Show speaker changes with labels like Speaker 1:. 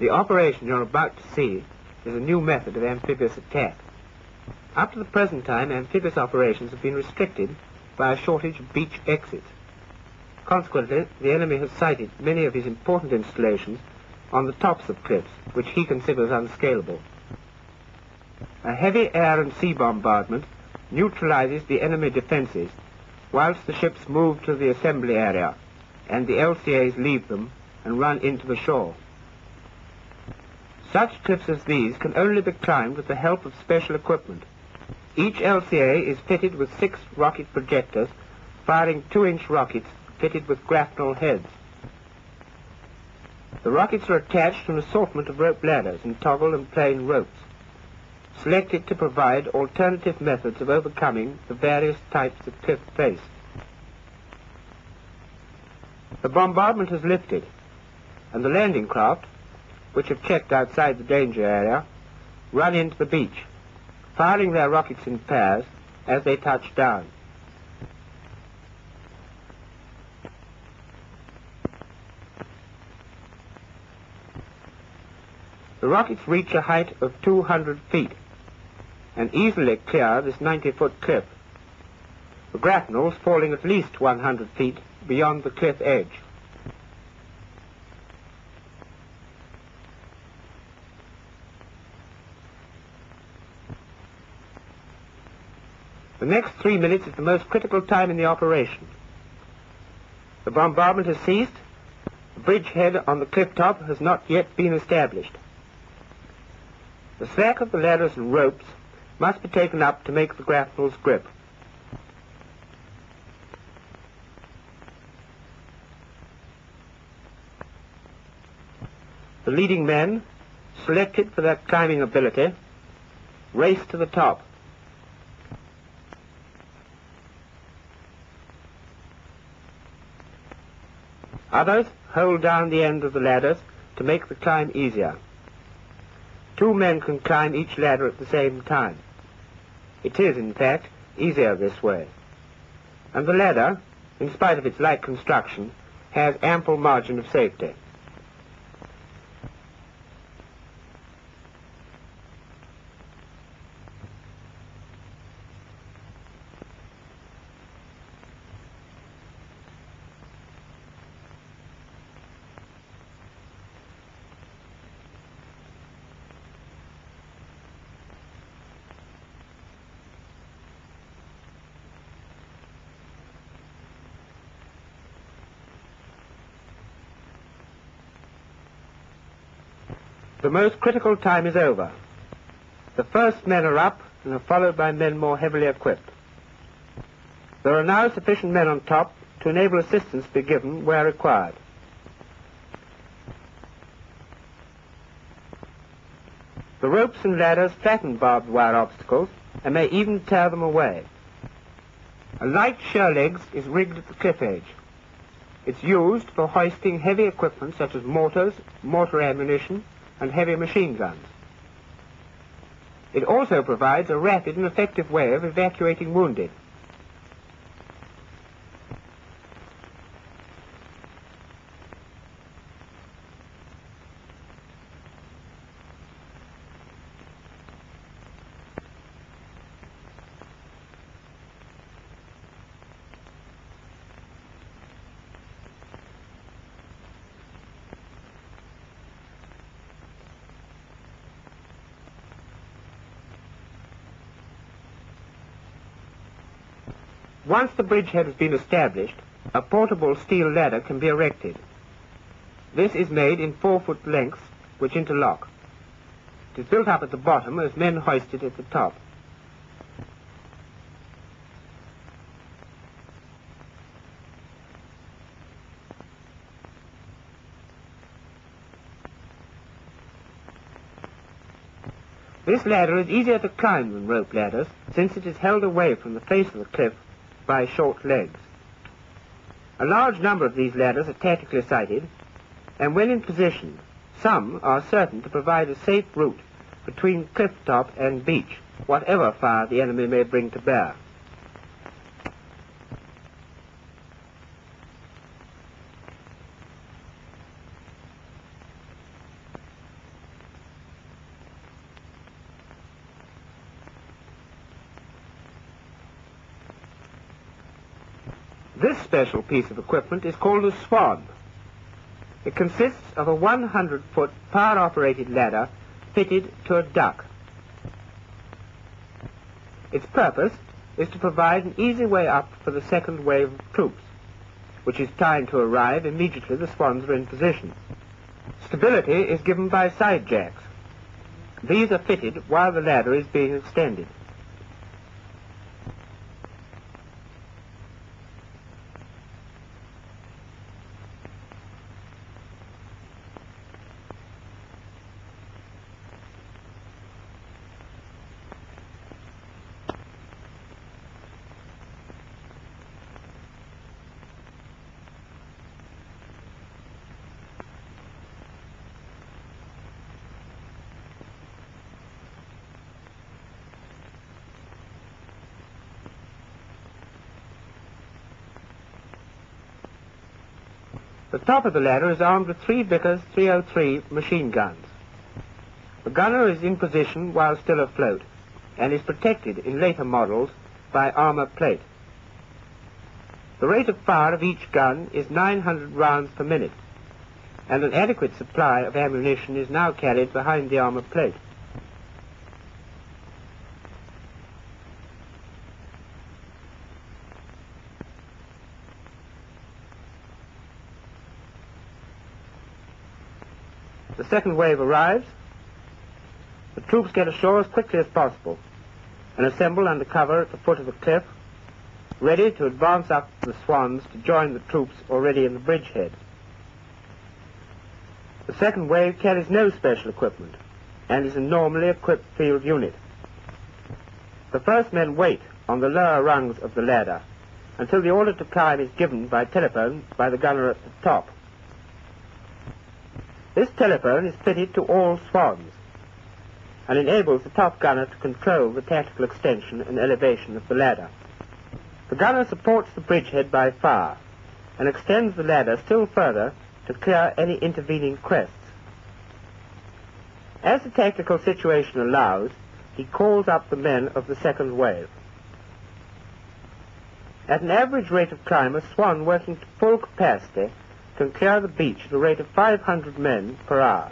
Speaker 1: The operation you're about to see is a new method of amphibious attack. Up to the present time, amphibious operations have been restricted by a shortage of beach exits. Consequently, the enemy has sited many of his important installations on the tops of cliffs, which he considers unscalable. A heavy air and sea bombardment neutralizes the enemy defenses, whilst the ships move to the assembly area, and the LCAs leave them and run into the shore. Such cliffs as these can only be climbed with the help of special equipment. Each LCA is fitted with 6 rocket projectors, firing 2-inch rockets fitted with grapnel heads. The rockets are attached to an assortment of rope ladders and toggle and plain ropes, selected to provide alternative methods of overcoming the various types of cliff face. The bombardment has lifted, and the landing craft, which have checked outside the danger area, run into the beach, firing their rockets in pairs as they touch down. The rockets reach a height of 200 feet and easily clear this 90-foot cliff, the grapnels falling at least 100 feet beyond the cliff edge. The next 3 minutes is the most critical time in the operation. The bombardment has ceased. The bridgehead on the cliff top has not yet been established. The slack of the ladders and ropes must be taken up to make the grapnels grip. The leading men, selected for their climbing ability, race to the top. Others hold down the end of the ladders to make the climb easier. 2 men can climb each ladder at the same time. It is, in fact, easier this way. And the ladder, in spite of its light construction, has ample margin of safety. The most critical time is over. The first men are up and are followed by men more heavily equipped. There are now sufficient men on top to enable assistance to be given where required. The ropes and ladders flatten barbed wire obstacles and may even tear them away. A light sheer legs is rigged at the cliff edge. It's used for hoisting heavy equipment such as mortars, mortar ammunition, and heavy machine guns. It also provides a rapid and effective way of evacuating wounded. Once the bridgehead has been established, a portable steel ladder can be erected. This is made in 4-foot lengths, which interlock. It is built up at the bottom as men hoist it at the top. This ladder is easier to climb than rope ladders, since it is held away from the face of the cliff by short legs. A large number of these ladders are tactically sited, and when in position, some are certain to provide a safe route between cliff top and beach, whatever fire the enemy may bring to bear. This special piece of equipment is called a swan. It consists of a 100-foot power-operated ladder fitted to a duck. Its purpose is to provide an easy way up for the second wave of troops, which is timed to arrive immediately the swans are in position. Stability is given by side jacks. These are fitted while the ladder is being extended. The top of the ladder is armed with 3 Vickers 303 machine guns. The gunner is in position while still afloat and is protected in later models by armor plate. The rate of fire of each gun is 900 rounds per minute, and an adequate supply of ammunition is now carried behind the armor plate. The second wave arrives. The troops get ashore as quickly as possible and assemble under cover at the foot of the cliff, ready to advance up the swans to join the troops already in the bridgehead. The second wave carries no special equipment and is a normally equipped field unit. The first men wait on the lower rungs of the ladder until the order to climb is given by telephone by the gunner at the top. This telephone is fitted to all swans and enables the top gunner to control the tactical extension and elevation of the ladder. The gunner supports the bridgehead by fire and extends the ladder still further to clear any intervening crests. As the tactical situation allows, he calls up the men of the second wave. At an average rate of climb, a swan working to full capacity can clear the beach at a rate of 500 men per hour.